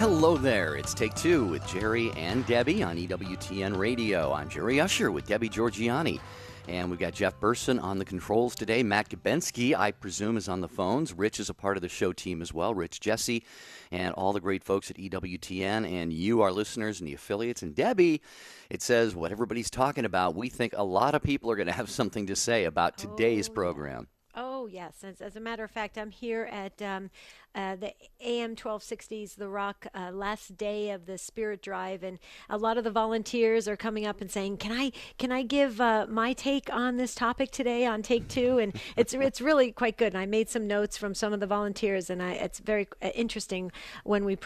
Hello there. It's Take Two with Jerry and Debbie on EWTN Radio. I'm Jerry Usher with Debbie Georgianni. And we've got Jeff Burson on the controls today. Matt Gabensky, I presume, is on the phones. Rich is a part of the show team as well. Rich, Jesse, and all the great folks at EWTN. And you, our listeners and the affiliates. And Debbie, it says what everybody's talking about. We think a lot of people are going to have something to say about today's program. Oh, yes. As a matter of fact, I'm here at the AM 1260s, The Rock, last day of the Spirit Drive, and a lot of the volunteers are coming up and saying, "Can I give my take on this topic today on Take Two?" And it's really quite good. And I made some notes from some of the volunteers, and it's very interesting when we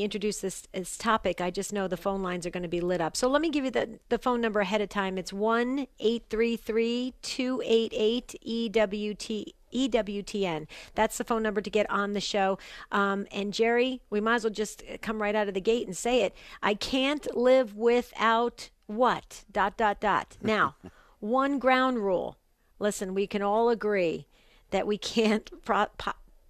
introduce this topic. I just know the phone lines are going to be lit up. So let me give you the phone number ahead of time. It's 1-833-288-EWTN. That's the phone number to get on the show. And Jerry, we might as well just come right out of the gate and say it. I can't live without what? ... Now, one ground rule. Listen, we can all agree that we can't,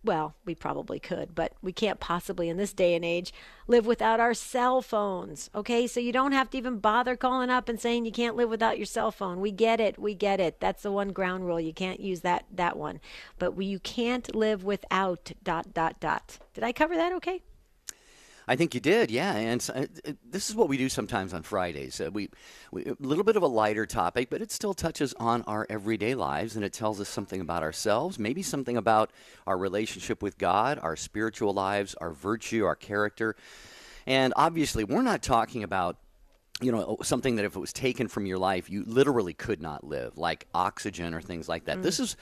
well, we probably could, but we can't possibly in this day and age live without our cell phones. Okay, so you don't have to even bother calling up and saying you can't live without your cell phone. We get it. That's the one ground rule. You can't use that one. But you can't live without ... Did I cover that okay? I think you did, yeah. And this is what we do sometimes on Fridays. We a little bit of a lighter topic, but it still touches on our everyday lives, and it tells us something about ourselves, maybe something about our relationship with God, our spiritual lives, our virtue, our character. And obviously, we're not talking about something that if it was taken from your life, you literally could not live, like oxygen or things like that. This is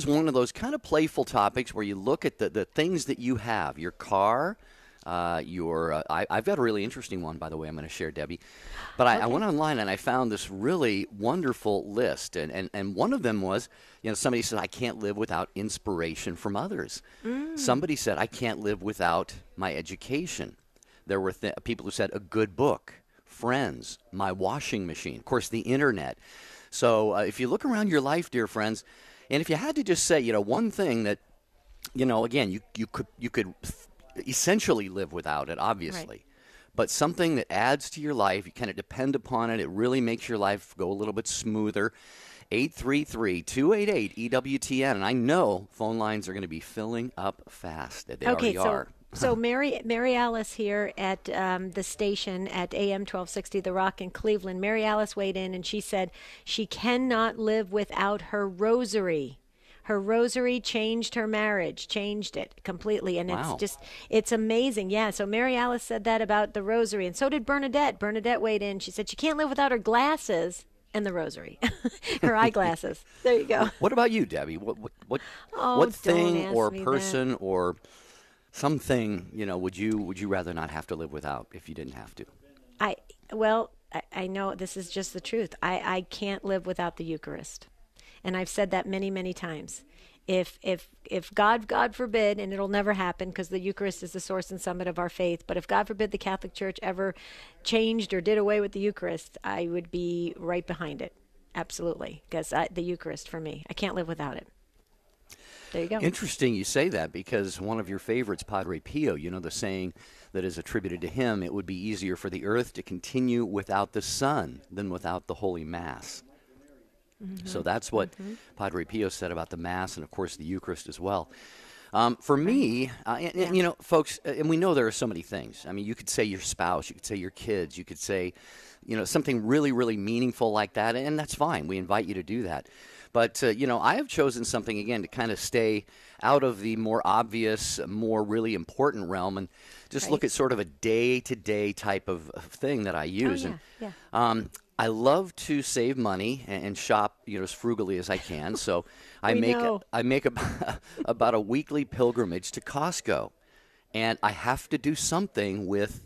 one of those kind of playful topics where you look at the things that you have, your car. I've got a really interesting one, by the way, I'm going to share, Debbie. But I went online and I found this really wonderful list. And one of them was, somebody said, I can't live without inspiration from others. Somebody said, I can't live without my education. There were people who said, a good book, friends, my washing machine, of course, the internet. So if you look around your life, dear friends, and if you had to just say, one thing that, again, you could essentially live without it, obviously. Right. But something that adds to your life, you kind of depend upon it, it really makes your life go a little bit smoother. 833-288-EWTN. And I know phone lines are going to be filling up fast. They already are. So Mary Alice here at the station at AM 1260 The Rock in Cleveland, Mary Alice weighed in and she said she cannot live without her rosary. Her rosary changed her marriage, changed it completely. And wow. It's amazing. Yeah, so Mary Alice said that about the rosary. And so did Bernadette. Bernadette weighed in. She said she can't live without her glasses and the rosary, her eyeglasses. There you go. What about you, Debbie? What thing or person or something, would you rather not have to live without if you didn't have to? I know this is just the truth. I can't live without the Eucharist. And I've said that many, many times. If God forbid, and it'll never happen because the Eucharist is the source and summit of our faith, but if God forbid the Catholic Church ever changed or did away with the Eucharist, I would be right behind it. Absolutely. Because the Eucharist for me, I can't live without it. There you go. Interesting you say that because one of your favorites, Padre Pio, the saying that is attributed to him, it would be easier for the earth to continue without the sun than without the Holy Mass. Mm-hmm. So that's what Padre Pio said about the Mass and, of course, the Eucharist as well. For me, folks, and we know there are so many things. I mean, you could say your spouse, you could say your kids, you could say, something really, really meaningful like that, and that's fine. We invite you to do that. But, I have chosen something, again, to kind of stay out of the more obvious, more really important realm and just look at sort of a day-to-day type of thing that I use. I love to save money and shop, as frugally as I can. So I make about a weekly pilgrimage to Costco, and I have to do something with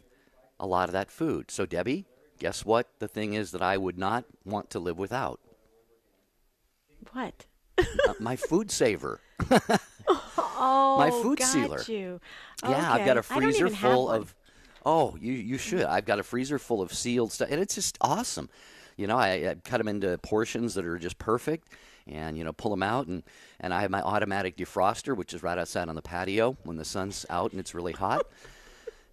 a lot of that food. So Debbie, guess what the thing is that I would not want to live without? What? My food saver. My food sealer. You. Okay. Yeah, I've got a freezer full of. Oh, you should. I've got a freezer full of sealed stuff, and it's just awesome. I cut them into portions that are just perfect, and pull them out, and I have my automatic defroster, which is right outside on the patio when the sun's out and it's really hot.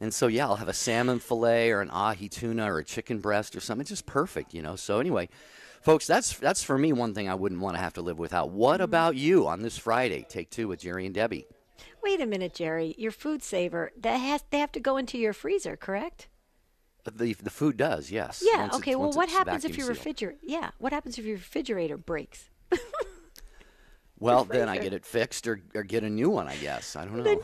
And so, yeah, I'll have a salmon fillet or an ahi tuna or a chicken breast or something. It's just perfect, you know. So anyway, folks, that's for me one thing I wouldn't want to have to live without. What about you on this Friday? Take two with Jerry and Debbie. Wait a minute, Jerry. Your food saver, they have to go into your freezer, correct? The food does, yes. Yeah. Okay. Well, what happens if your vacuum sealed. What happens if your refrigerator breaks? Well, then I get it fixed or get a new one, I guess. I don't know.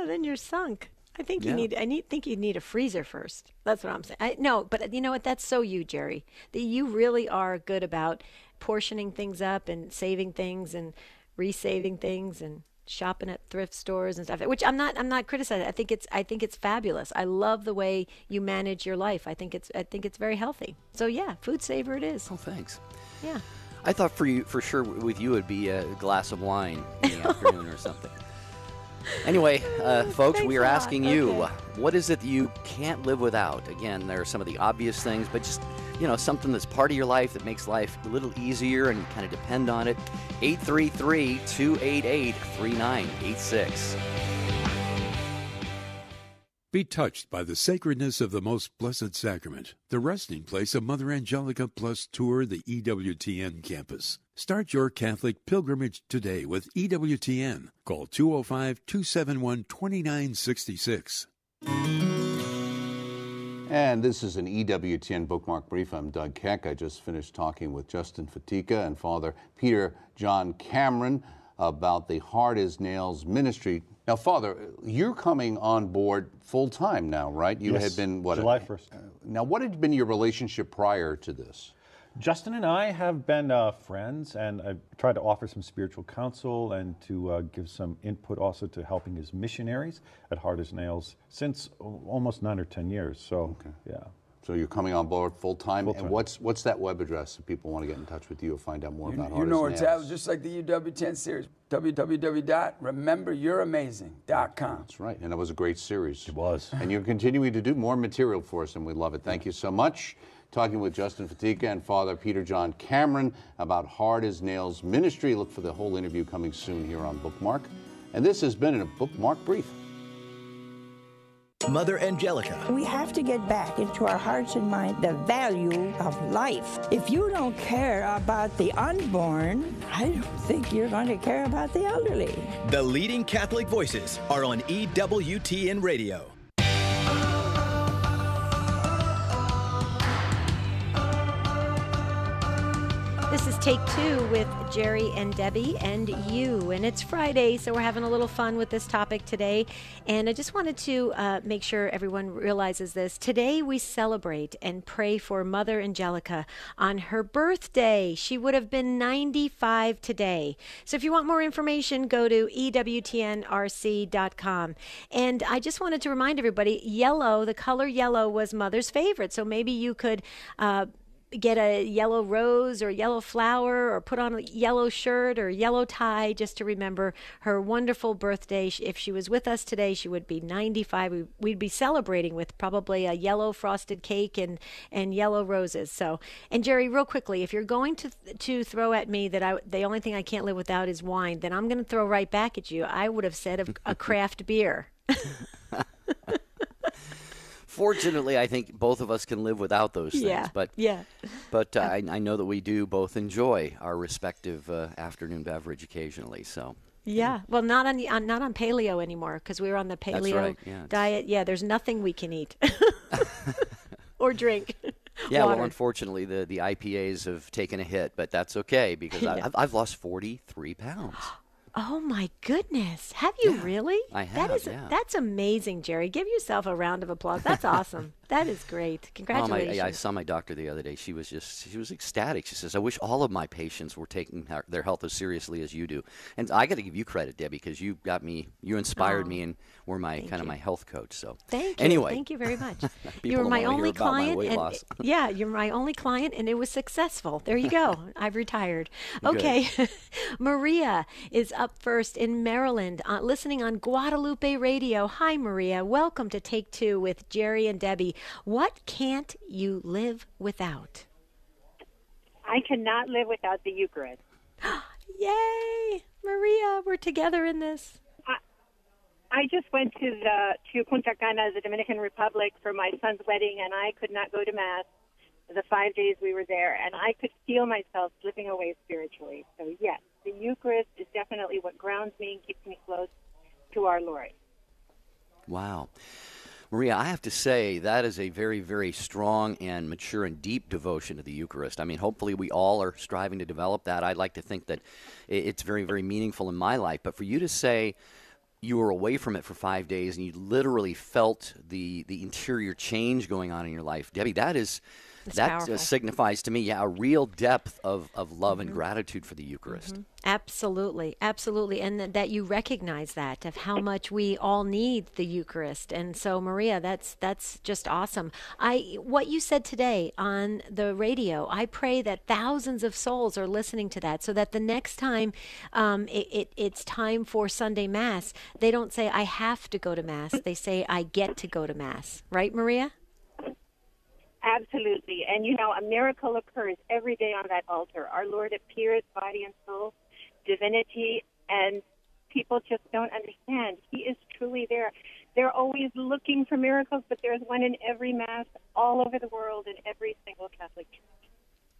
Then you're sunk. I think Yeah. you need a freezer first. That's what I'm saying. No, but you know what? That's so you, Jerry. That you really are good about portioning things up and saving things and resaving things and shopping at thrift stores and stuff. Which I'm not criticizing. I think it's fabulous. I love the way you manage your life. I think it's very healthy. So yeah, food saver it is. Oh, thanks. Yeah. I thought for sure with you it'd be a glass of wine in the afternoon or something. Anyway, folks, we are asking you, what is it that you can't live without? Again, there are some of the obvious things, but just, you know, something that's part of your life that makes life a little easier and you kind of depend on it. 833-288-3986. Be touched by the sacredness of the most blessed sacrament, the resting place of Mother Angelica Plus Tour the EWTN campus. Start your Catholic pilgrimage today with EWTN. Call 205-271-2966. And this is an EWTN bookmark brief. I'm Doug Keck. I just finished talking with Justin Fatika and Father Peter John Cameron about the Hard as Nails ministry. Now, Father, you're coming on board full-time now, right? You had been, what? July 1st. Now, what had been your relationship prior to this? Justin and I have been friends, and I've tried to offer some spiritual counsel and to give some input also to helping his missionaries at Hard as Nails since almost 9 or 10 years. So, yeah. So you're coming on board full-time. And what's that web address if people want to get in touch with you or find out more about Hard as Nails? You know where it's at, just like the EWTN series, www.rememberyouramazing.com. That's right, and it was a great series. It was. And you're continuing to do more material for us, and we love it. Thank you so much. Talking with Justin Fatika and Father Peter John Cameron about Hard as Nails ministry. Look for the whole interview coming soon here on Bookmark. And this has been a Bookmark Brief. Mother Angelica. We have to get back into our hearts and minds the value of life. If you don't care about the unborn, I don't think you're going to care about the elderly. The leading Catholic voices are on EWTN Radio. This is Take Two with Jerry and Debbie and you. And it's Friday, so we're having a little fun with this topic today. And I just wanted to make sure everyone realizes this. Today we celebrate and pray for Mother Angelica on her birthday. She would have been 95 today. So if you want more information, go to EWTNRC.com. And I just wanted to remind everybody, yellow, the color yellow was Mother's favorite. So maybe you could get a yellow rose or yellow flower or put on a yellow shirt or yellow tie just to remember her wonderful birthday. If she was with us today, she would be 95. We'd be celebrating with probably a yellow frosted cake and yellow roses. So, and Jerry, real quickly, if you're going to throw at me that the only thing I can't live without is wine, then I'm going to throw right back at you. I would have said a craft beer. Fortunately, I think both of us can live without those things. But I know that we do both enjoy our respective afternoon beverage occasionally. So yeah, well, not on paleo anymore because we were on the paleo diet. Yeah, there's nothing we can eat or drink. Yeah, Water. well, unfortunately, the IPAs have taken a hit, but that's okay because I've lost 43 pounds. Oh my goodness! Have you really? I have. That's amazing, Jerry. Give yourself a round of applause. That's awesome. That is great. Congratulations. I saw my doctor the other day. She was ecstatic. She says, "I wish all of my patients were taking their health as seriously as you do." And I got to give you credit, Debbie, because you inspired me and were my my health coach. So thank you. Anyway, thank you very much. People You were don't my wanna hear only about my client, weight and loss. yeah, you're my only client, and it was successful. There you go. I've retired. Okay, Maria is up first in Maryland, listening on Guadalupe Radio. Hi, Maria. Welcome to Take Two with Jerry and Debbie. What can't you live without? I cannot live without the Eucharist. Yay! Maria, we're together in this. I just went to Punta Cana, the Dominican Republic, for my son's wedding, and I could not go to Mass the 5 days we were there, and I could feel myself slipping away spiritually. So, yes, the Eucharist is definitely what grounds me and keeps me close to our Lord. Wow. Maria, I have to say that is a very, very strong and mature and deep devotion to the Eucharist. I mean, hopefully we all are striving to develop that. I'd like to think that it's very, very meaningful in my life. But for you to say you were away from it for 5 days and you literally felt the interior change going on in your life, Debbie, that signifies to me, a real depth of love and gratitude for the Eucharist. Absolutely, absolutely, and that you recognize that of how much we all need the Eucharist. And so, Maria, that's just awesome. What you said today on the radio, I pray that thousands of souls are listening to that, so that the next time it's time for Sunday Mass, they don't say I have to go to Mass. They say I get to go to Mass. Right, Maria? Absolutely. And, a miracle occurs every day on that altar. Our Lord appears, body and soul, divinity, and people just don't understand. He is truly there. They're always looking for miracles, but there's one in every Mass all over the world in every single Catholic church.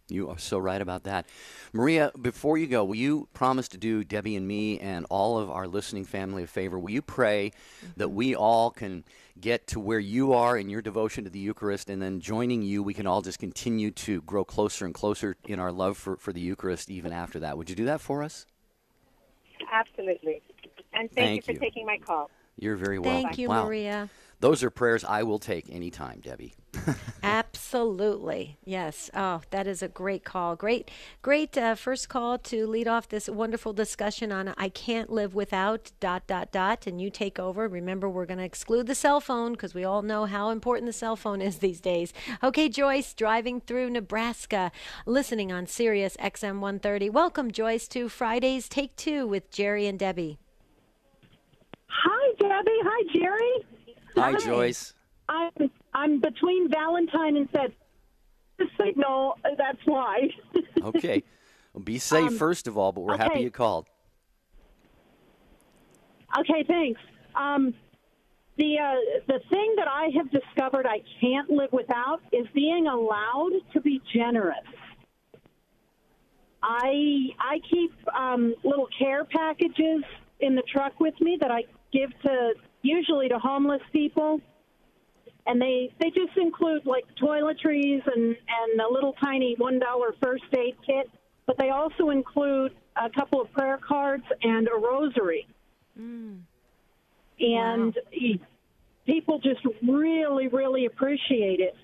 You are so right about that. Maria, before you go, will you promise to do Debbie and me and all of our listening family a favor? Will you pray that we all can get to where you are in your devotion to the Eucharist, and then joining you, we can all just continue to grow closer and closer in our love for the Eucharist even after that? Would you do that for us? Absolutely. And thank you for taking my call. You're very welcome. Thank you, wow. Maria. Those are prayers I will take anytime, Debbie. Absolutely. Yes. Oh, that is a great call. Great first call to lead off this wonderful discussion on I can't live without ... And you take over. Remember, we're going to exclude the cell phone because we all know how important the cell phone is these days. Okay, Joyce, driving through Nebraska, listening on Sirius XM 130. Welcome, Joyce, to Fridays Take Two with Jerry and Debbie. Hi, Debbie. Hi, Jerry. Hi, Joyce. I'm between Valentine and said the signal. That's why. Okay. Well, be safe first of all, but we're happy you called. Okay, thanks. The thing that I have discovered I can't live without is being allowed to be generous. I keep little care packages in the truck with me that I give usually to homeless people. And they just include like toiletries and a little tiny $1 first aid kit, but they also include a couple of prayer cards and a rosary. And people just really, really appreciate it.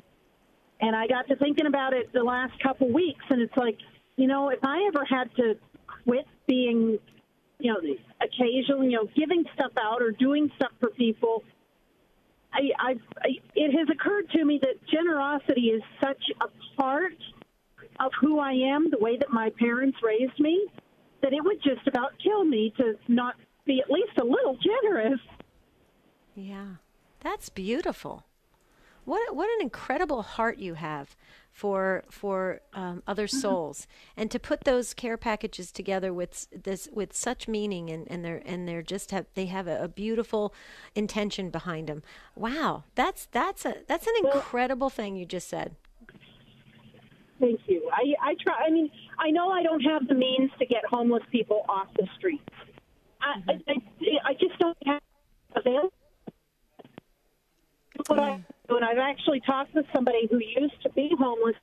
And I got to thinking about it the last couple weeks, and it's like, if I ever had to quit being, occasionally, giving stuff out or doing stuff for people, it has occurred to me that generosity is such a part of who I am, the way that my parents raised me, that it would just about kill me to not be at least a little generous. Yeah, that's beautiful. What an incredible heart you have for other souls, and to put those care packages together with such meaning, and they're just they have a beautiful intention behind them. Wow, that's an incredible thing you just said. Thank you. I try. I mean, I know I don't have the means to get homeless people off the streets. I just don't have available. What I do, and I've actually talked with somebody who used to be homeless.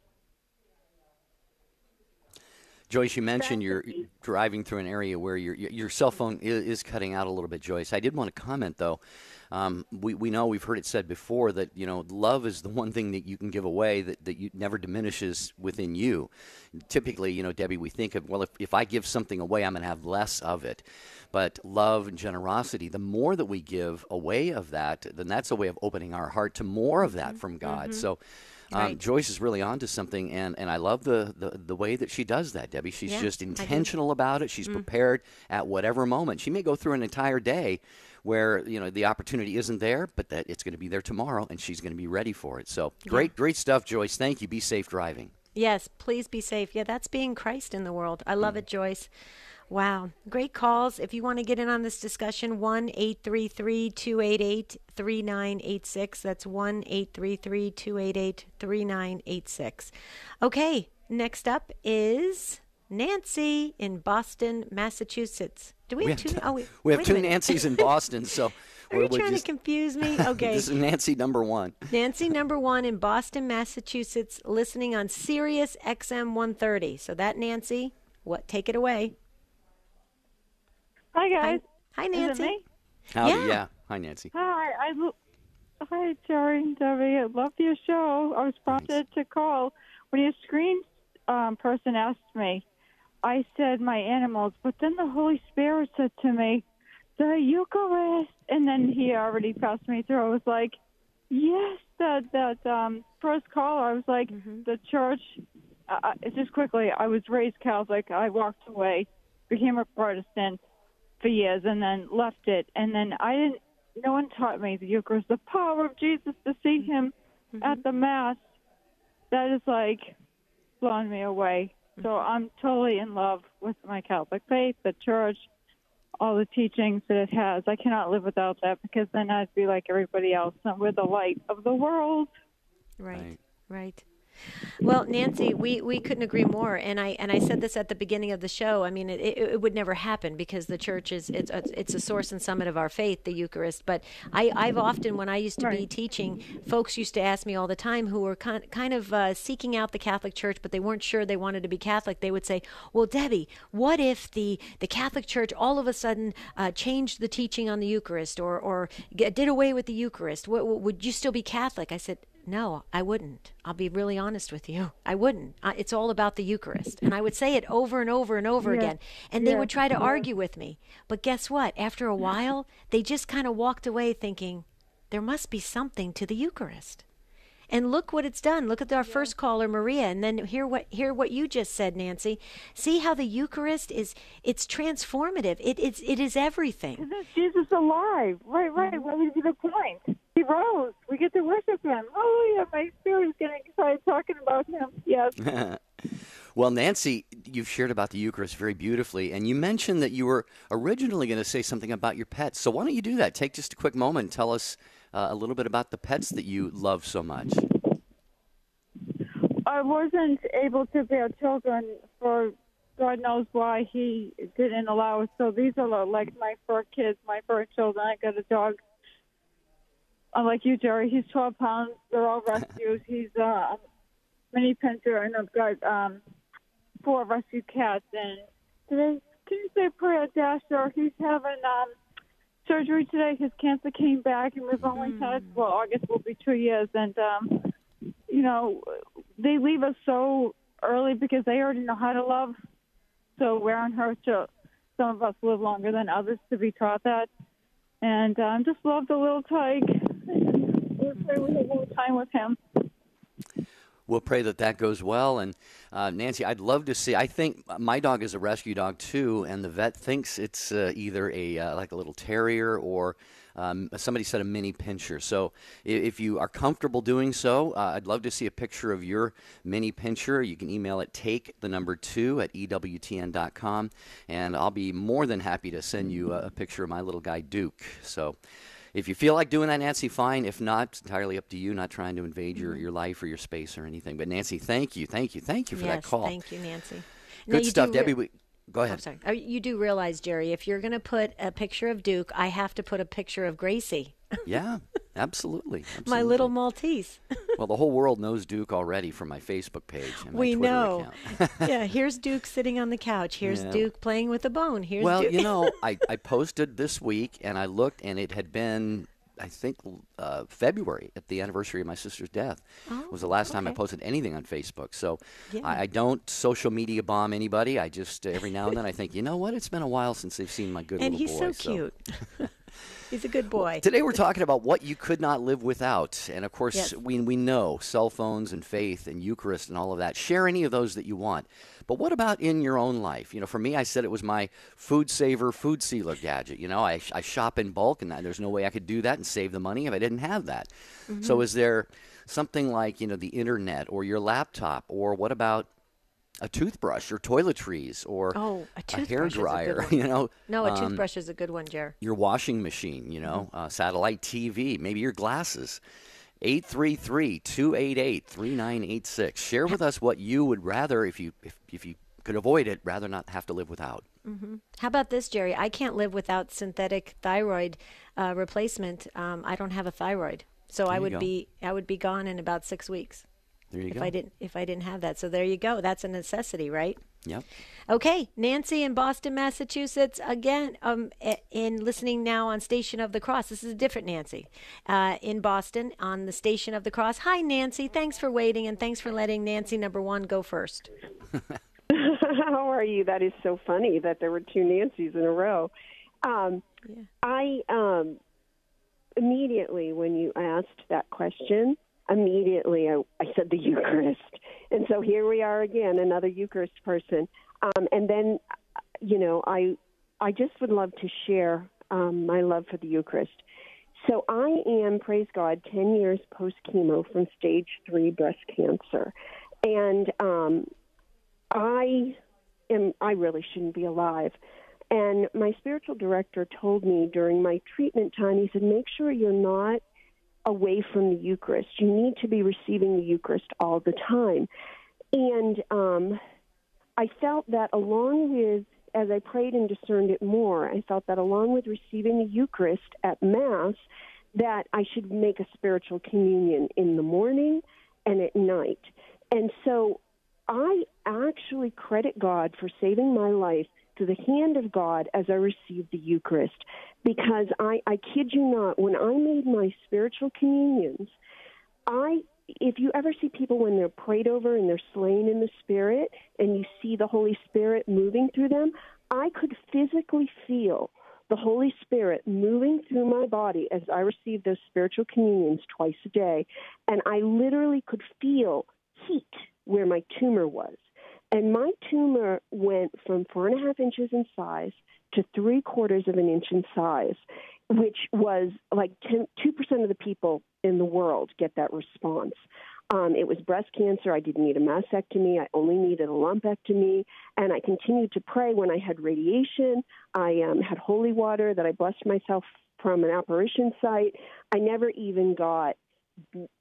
Joyce, you mentioned you're driving through an area where your cell phone is cutting out a little bit, Joyce. I did want to comment, though. We know, we've heard it said before that, love is the one thing that you can give away that you never diminishes within you. Typically, Debbie, we think of, well, if I give something away, I'm going to have less of it. But love and generosity, the more that we give away of that, then that's a way of opening our heart to more of that from God. So Joyce is really onto something, and I love the way that she does that, Debbie. She's just intentional about it. She's prepared at whatever moment. She may go through an entire day where the opportunity isn't there, but that it's going to be there tomorrow, and she's going to be ready for it. So great stuff, Joyce. Thank you. Be safe driving. Yes, please be safe. Yeah, that's being Christ in the world. I love it, Joyce. Wow. Great calls. If you want to get in on this discussion, 1-833-288-3986. That's 1-833-288-3986. Okay, next up is Nancy in Boston, Massachusetts. Do we have two? We have wait a two minute. Nancys in Boston, so Are you trying to confuse me? Okay. This is Nancy number one. Nancy number one in Boston, Massachusetts, listening on Sirius XM 130. So that Nancy, take it away. Hi guys. Hi Is Nancy. it me? Howdy, yeah. Hi, Nancy. Hi. Hi, Jerry and Debbie. I love your show. I was prompted to call when your screen person asked me. I said my animals, but then the Holy Spirit said to me, the Eucharist, and then he already passed me through. I was like, yes, that first caller. I was like, the church. Just quickly, I was raised Catholic. I walked away, became a Protestant for years, and then left it. And then no one taught me the Eucharist, the power of Jesus, to see him at the Mass. That is like blowing me away. So I'm totally in love with my Catholic faith, the church, all the teachings that it has. I cannot live without that, because then I'd be like everybody else. And we're the light of the world. Right. Well, Nancy, we couldn't agree more. And I said this at the beginning of the show. I mean, it would never happen, because the church it's a source and summit of our faith, the Eucharist. But I've often, when I used to be teaching, folks used to ask me all the time who were kind of seeking out the Catholic Church, but they weren't sure they wanted to be Catholic. They would say, well, Debbie, what if the Catholic Church all of a sudden changed the teaching on the Eucharist or did away with the Eucharist? Would you still be Catholic? I said, no, I wouldn't. I'll be really honest with you. I wouldn't. It's all about the Eucharist. And I would say it over and over and over again. And they would try to argue with me. But guess what? After a while, they just kind of walked away thinking, there must be something to the Eucharist. And look what it's done. Look at our first caller, Maria, and then hear what you just said, Nancy. See how the Eucharist it's transformative. It is everything. Isn't Jesus alive? Right. What would be the point? He rose. We get to worship him. Oh, yeah, my spirit is getting excited talking about him. Yes. Well, Nancy, you've shared about the Eucharist very beautifully, and you mentioned that you were originally going to say something about your pets. So why don't you do that? Take just a quick moment and tell us a little bit about the pets that you love so much. I wasn't able to bear children for God knows why he didn't allow us. So these are like my fur kids, my fur children. I got a dog. Unlike you, Jerry, he's 12 pounds. They're all rescues. He's a mini pincher, and I've got 4 rescue cats. And today, can you say prayer, Dasher? He's having surgery today. His cancer came back, and we've only had, August will be 2 years. And, they leave us so early because they already know how to love. So we're on her to some of us live longer than others to be taught that. And just love the little tyke. We'll pray we have a little time with him. We'll pray that goes well. And Nancy, I'd love to see. I think my dog is a rescue dog too, and the vet thinks it's either like a little terrier or somebody said a mini pincher. So if you are comfortable doing so, I'd love to see a picture of your mini pincher. You can email it take2@EWTN.com, and I'll be more than happy to send you a picture of my little guy Duke. So if you feel like doing that, Nancy, fine. If not, it's entirely up to you, not trying to invade your life or your space or anything. But Nancy, thank you for that call. Thank you, Nancy. Good stuff, Debbie. Go ahead. I'm sorry. You do realize, Jerry, if you're going to put a picture of Duke, I have to put a picture of Gracie. Yeah, absolutely. My little Maltese. Well, the whole world knows Duke already from my Facebook page and my we Twitter know. account. Yeah, here's Duke sitting on the couch. Here's Duke playing with a bone. Here's Duke. I posted this week, and I looked, and it had been, I think, February at the anniversary of my sister's death. Was the last time I posted anything on Facebook. So I don't social media bomb anybody. I just, every now and then I think, you know what? It's been a while since they've seen my good and little boy. And he's so cute. He's a good boy. Well, today we're talking about what you could not live without. And, of course, we know cell phones and faith and Eucharist and all of that. Share any of those that you want. But what about in your own life? For me, I said it was my food saver, food sealer gadget. I shop in bulk, and there's no way I could do that and save the money if I didn't have that. So is there something like, the internet or your laptop, or what about a toothbrush or toiletries or a toothbrush hair is a good dryer, one. No, a toothbrush is a good one, Jer. Your washing machine, satellite TV, maybe your glasses. 833-288-3986. Share with us what you would rather, if you could avoid it, rather not have to live without. How about this, Jerry? I can't live without synthetic thyroid replacement. I don't have a thyroid, so I would be gone in about 6 weeks. There you go. If I didn't have that, so there you go. That's a necessity, right? Yep. Okay, Nancy in Boston, Massachusetts, again, in listening now on Station of the Cross. This is a different Nancy in Boston on the Station of the Cross. Hi, Nancy. Thanks for waiting, and thanks for letting Nancy number 1 go first. How are you? That is so funny that there were 2 Nancys in a row. I immediately, when you asked that question, I said the Eucharist. And so here we are again, another Eucharist person. And then, I just would love to share my love for the Eucharist. So I am, praise God, 10 years post-chemo from stage 3 breast cancer. And I really shouldn't be alive. And my spiritual director told me during my treatment time, he said, make sure you're not away from the Eucharist. You need to be receiving the Eucharist all the time. And I felt that along with, as I prayed and discerned it more, I felt that along with receiving the Eucharist at Mass, that I should make a spiritual communion in the morning and at night. And so I actually credit God for saving my life to the hand of God as I received the Eucharist. Because I kid you not, when I made my spiritual communions, if you ever see people when they're prayed over and they're slain in the Spirit and you see the Holy Spirit moving through them, I could physically feel the Holy Spirit moving through my body as I received those spiritual communions twice a day. And I literally could feel heat where my tumor was. And my tumor went from 4.5 inches in size to 3/4 of an inch in size, which was like 2% of the people in the world get that response. It was breast cancer. I didn't need a mastectomy. I only needed a lumpectomy. And I continued to pray when I had radiation. I had holy water that I blessed myself from an apparition site. I never even got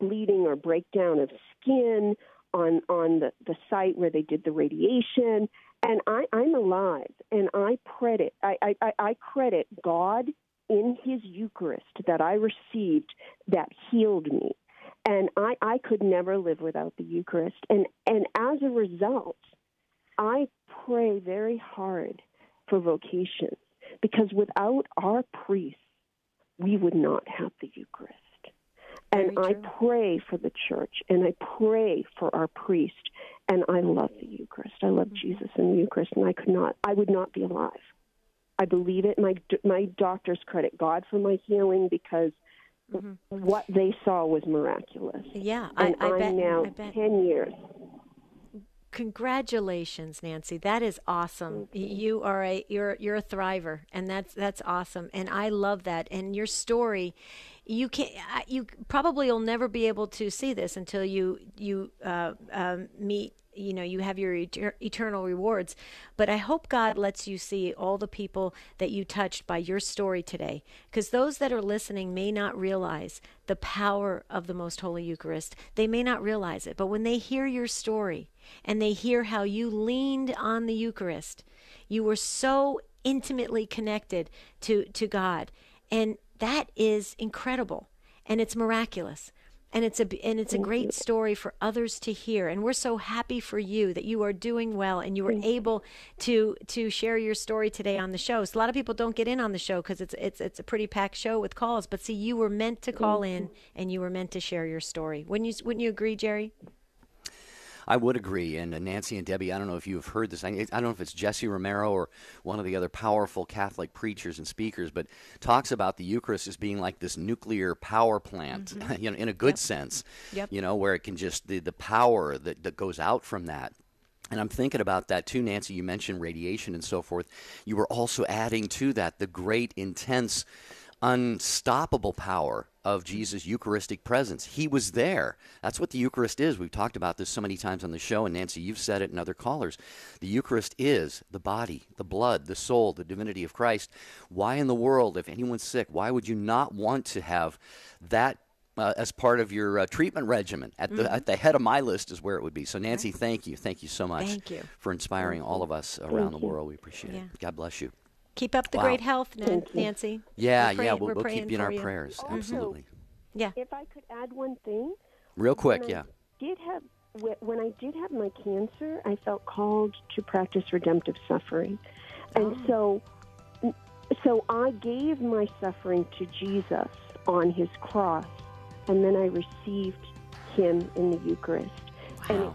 bleeding or breakdown of skin on the site where they did the radiation. And I'm alive, and I credit God in his Eucharist that I received that healed me. And I could never live without the Eucharist. And as a result, I pray very hard for vocations, because without our priests, we would not have the Eucharist. And I pray for the church, and I pray for our priest, and I love the Eucharist. I love Jesus in the Eucharist, and I would not be alive. I believe it. My doctors credit God for my healing, because what they saw was miraculous. Yeah, and I I'm bet, now I bet. 10 years. Congratulations, Nancy. That is awesome. You're a thriver, and that's awesome. And I love that. And your story, you probably will never be able to see this until you meet. You have your eternal rewards. But I hope God lets you see all the people that you touched by your story today, because those that are listening may not realize the power of the Most Holy Eucharist. They may not realize it, but when they hear your story and they hear how you leaned on the Eucharist, you were so intimately connected to God, and that is incredible, and it's miraculous. And it's a great story for others to hear. And we're so happy for you that you are doing well and you were able to share your story today on the show. So a lot of people don't get in on the show because it's a pretty packed show with calls. But see, you were meant to call in and you were meant to share your story. Wouldn't you agree, Jerry? I would agree. And Nancy and Debbie, I don't know if you've heard this. I don't know if it's Jesse Romero or one of the other powerful Catholic preachers and speakers, but talks about the Eucharist as being like this nuclear power plant, in a good sense, where it can just, the power that goes out from that. And I'm thinking about that too, Nancy. You mentioned radiation and so forth. You were also adding to that the great, intense unstoppable power of Jesus' Eucharistic presence. He was there. That's what the Eucharist is. We've talked about this so many times on the show, and Nancy, you've said it and other callers. The Eucharist is the body, the blood, the soul, the divinity of Christ. Why in the world, if anyone's sick, why would you not want to have that as part of your treatment regimen? At the head of my list is where it would be. So, Nancy, thank you. Thank you so much for inspiring all of us around the world. We appreciate it. God bless you. Keep up the great health, Nancy. Yeah, we'll keep you in our prayers. Also, Absolutely. Yeah. If I could add one thing. Real quick, When I did have my cancer, I felt called to practice redemptive suffering. And so I gave my suffering to Jesus on his cross, and then I received him in the Eucharist. Wow.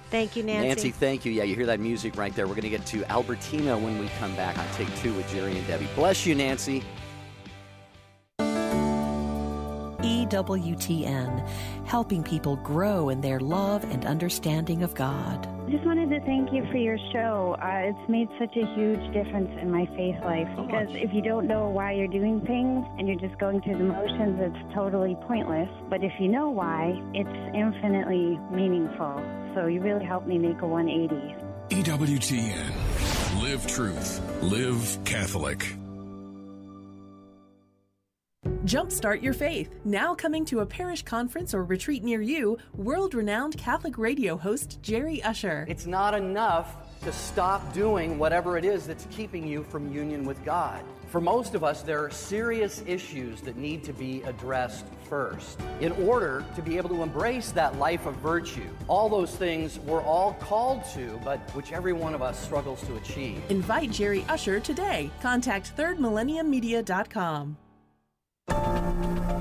Thank you, Nancy. Nancy, thank you. Yeah, you hear that music right there. We're going to get to Albertina when we come back on Take Two with Jerry and Debbie. Bless you, Nancy. EWTN, helping people grow in their love and understanding of God. I just wanted to thank you for your show. It's made such a huge difference in my faith life, because if you don't know why you're doing things and you're just going through the motions, it's totally pointless. But if you know why, it's infinitely meaningful. So you really helped me make a 180. EWTN. Live truth. Live Catholic. Jumpstart your faith. Now coming to a parish conference or retreat near you, world-renowned Catholic radio host Jerry Usher. It's not enough to stop doing whatever it is that's keeping you from union with God. For most of us, there are serious issues that need to be addressed first in order to be able to embrace that life of virtue. All those things we're all called to, but which every one of us struggles to achieve. Invite Jerry Usher today. Contact thirdmillenniummedia.com.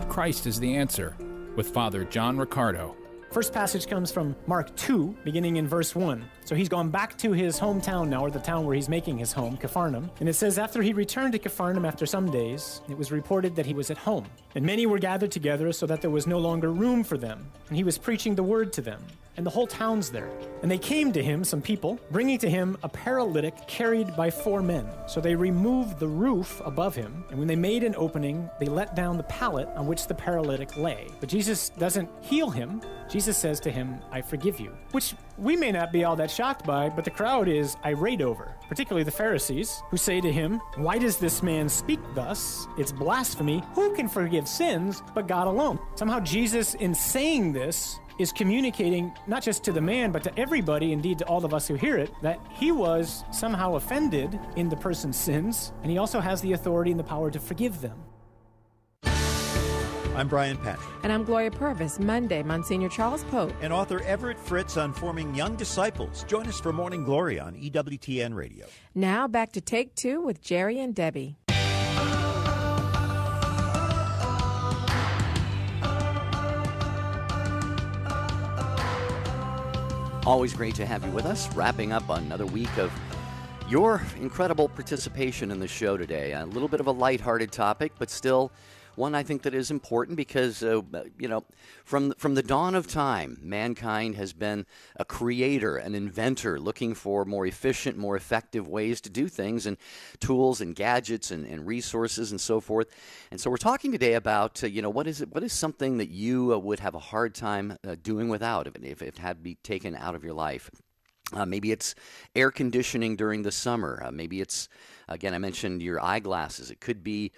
Christ is the answer, with Father John Riccardo. First passage comes from Mark 2, beginning in verse 1. So he's gone back to his hometown now, or the town where he's making his home, Capharnaum. And it says, after he returned to Capharnaum after some days, it was reported that he was at home. And many were gathered together so that there was no longer room for them. And he was preaching the word to them. And the whole town's there. And they came to him, some people, bringing to him a paralytic carried by 4 men. So they removed the roof above him, and when they made an opening, they let down the pallet on which the paralytic lay. But Jesus doesn't heal him. Jesus says to him, I forgive you. Which we may not be all that shocked by, but the crowd is irate over, particularly the Pharisees, who say to him, why does this man speak thus? It's blasphemy. Who can forgive sins but God alone? Somehow Jesus, in saying this, is communicating not just to the man, but to everybody, indeed to all of us who hear it, that he was somehow offended in the person's sins, and he also has the authority and the power to forgive them. I'm Brian Patrick. And I'm Gloria Purvis. Monday, Monsignor Charles Pope. And author Everett Fritz on forming young disciples. Join us for Morning Glory on EWTN Radio. Now back to Take Two with Jerry and Debbie. Always great to have you with us, wrapping up another week of your incredible participation in the show today. A little bit of a lighthearted topic, but still one I think that is important because, from the dawn of time, mankind has been a creator, an inventor, looking for more efficient, more effective ways to do things, and tools and gadgets and resources and so forth. And so we're talking today about, what is something that you would have a hard time doing without if it had to be taken out of your life. Maybe it's air conditioning during the summer. Maybe it's, again, I mentioned your eyeglasses. It could be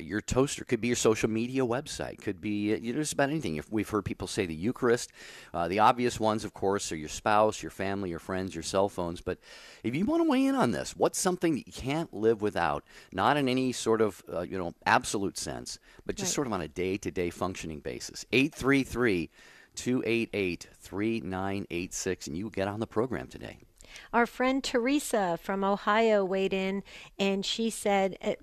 your toaster, could be your social media website, could be just about anything. We've heard people say the Eucharist. The obvious ones, of course, are your spouse, your family, your friends, your cell phones. But if you want to weigh in on this, what's something that you can't live without? Not in any sort of absolute sense, but just sort of on a day-to-day functioning basis. 833-288-3986, and you get on the program today. Our friend Teresa from Ohio weighed in, and she said,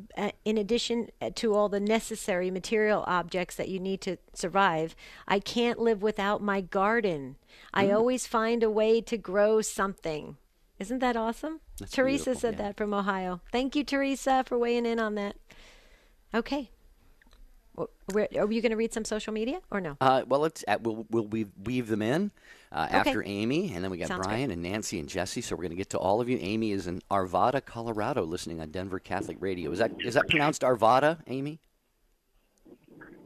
in addition to all the necessary material objects that you need to survive, I can't live without my garden. I always find a way to grow something. Isn't that awesome? That's Teresa said that from Ohio. Thank you, Teresa, for weighing in on that. Okay. Are you going to read some social media or no? Well, we'll weave them in after Amy, and then we got Sounds Brian good. and Nancy and Jesse. So we're going to get to all of you. Amy is in Arvada, Colorado, listening on Denver Catholic Radio. Is that pronounced Arvada, Amy?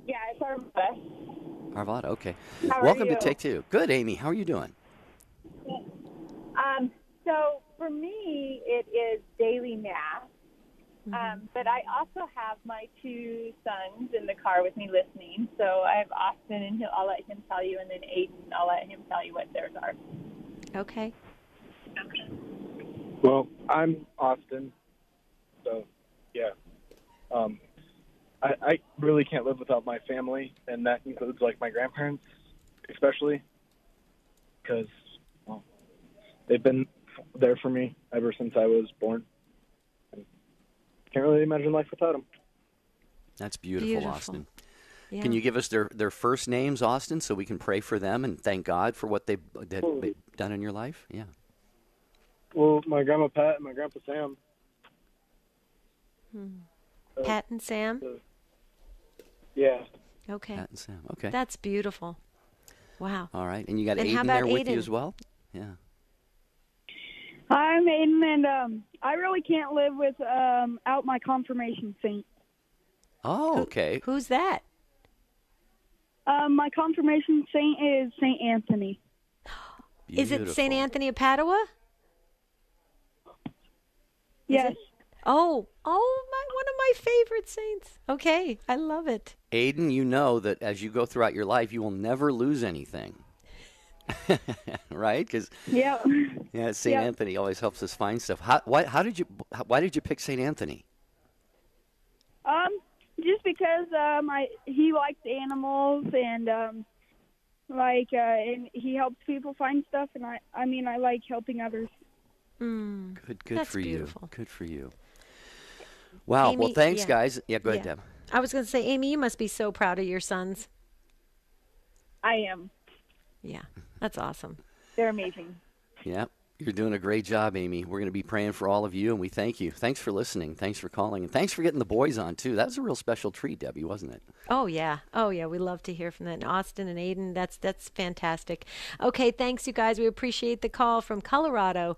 Yeah, it's Arvada. Arvada, okay. How are Welcome you? to Take Two. Good, Amy. How are you doing? So for me, it is daily mass. But I also have my two sons in the car with me listening. So I have Austin, and I'll let him tell you, and then Aiden, I'll let him tell you what theirs are. Okay. Well, I'm Austin, so yeah. I really can't live without my family, and that includes like my grandparents, especially, because they've been there for me ever since I was born. Can't really imagine life without them. That's beautiful, Austin. Yeah. Can you give us their first names, Austin, so we can pray for them and thank God for what they've done in your life? Yeah. Well, my grandma Pat and my grandpa Sam. Pat and Sam? Yeah. Okay. Pat and Sam. Okay. That's beautiful. Wow. All right. And you got And how Aiden about there with you Aiden? as well? Yeah. I'm Aiden, and I really can't live without my confirmation saint. Oh, okay. Who's that? My confirmation saint is Saint Anthony. Is it St. Anthony of Padua? Yes. Oh, one of my favorite saints. Okay, I love it. Aiden, you know that as you go throughout your life, you will never lose anything. Right? Because Yeah. St. Anthony always helps us find stuff. Why did you pick St. Anthony? Just because he likes animals and and he helps people find stuff, and I like helping others. Good That's for beautiful. you. Good for you. Wow. Amy, well, thanks, yeah. guys. Yeah, go ahead, Yeah. Deb. I was going to say, Amy, you must be so proud of your sons. I am. Yeah, that's awesome. They're amazing. Yeah, you're doing a great job, Amy. We're going to be praying for all of you, and we thank you. Thanks for listening. Thanks for calling, and thanks for getting the boys on too. That was a real special treat, Debbie, wasn't it? Oh yeah. We love to hear from that. And Austin and Aiden, that's fantastic. Okay, thanks you guys. We appreciate the call from Colorado.